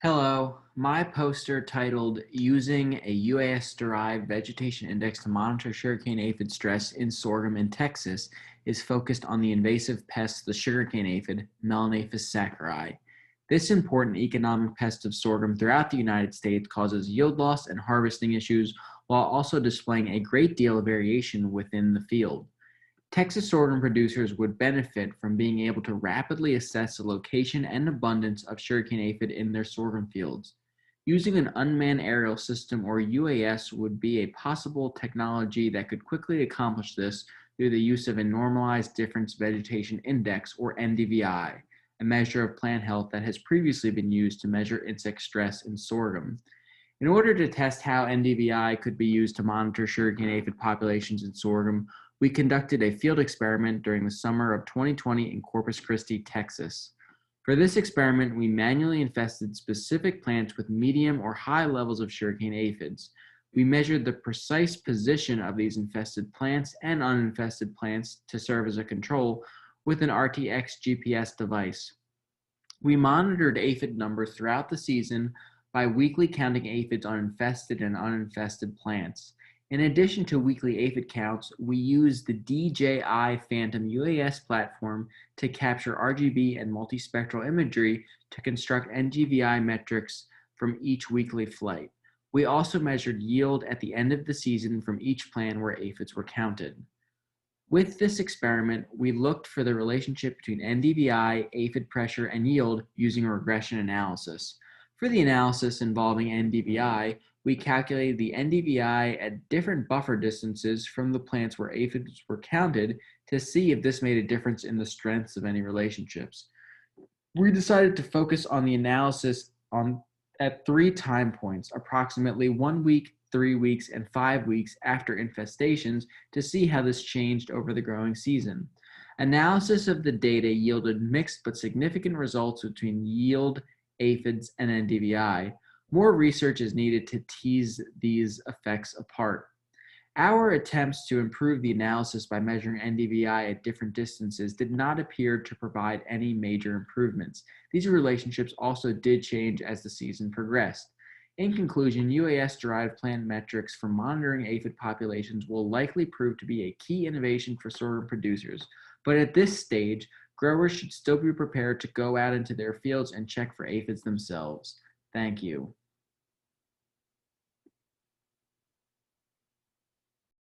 Hello, my poster titled Using a UAS-derived vegetation index to monitor sugarcane aphid stress in sorghum in Texas is focused on the invasive pest, the sugarcane aphid, Melanaphis saccharoi. This important economic pest of sorghum throughout the United States causes yield loss and harvesting issues while also displaying a great deal of variation within the field. Texas sorghum producers would benefit from being able to rapidly assess the location and abundance of sugarcane aphid in their sorghum fields. Using an unmanned aerial system or UAS would be a possible technology that could quickly accomplish this through the use of a normalized difference vegetation index or NDVI, a measure of plant health that has previously been used to measure insect stress in sorghum. In order to test how NDVI could be used to monitor sugarcane aphid populations in sorghum, we conducted a field experiment during the summer of 2020 in Corpus Christi, Texas. For this experiment, we manually infested specific plants with medium or high levels of sugarcane aphids. We measured the precise position of these infested plants and uninfested plants to serve as a control with an RTX GPS device. We monitored aphid numbers throughout the season by weekly counting aphids on infested and uninfested plants. In addition to weekly aphid counts, we used the DJI Phantom UAS platform to capture RGB and multispectral imagery to construct NGVI metrics from each weekly flight. We also measured yield at the end of the season from each plan where aphids were counted. With this experiment, we looked for the relationship between NDVI, aphid pressure, and yield using a regression analysis. For the analysis involving NDVI, we calculated the NDVI at different buffer distances from the plants where aphids were counted to see if this made a difference in the strengths of any relationships. We decided to focus on the analysis at 3 time points, approximately 1 week, 3 weeks, and 5 weeks after infestations to see how this changed over the growing season. Analysis of the data yielded mixed but significant results between yield, aphids, and NDVI. More research is needed to tease these effects apart. Our attempts to improve the analysis by measuring NDVI at different distances did not appear to provide any major improvements. These relationships also did change as the season progressed. In conclusion, UAS-derived plant metrics for monitoring aphid populations will likely prove to be a key innovation for sorghum producers, but at this stage, growers should still be prepared to go out into their fields and check for aphids themselves. Thank you.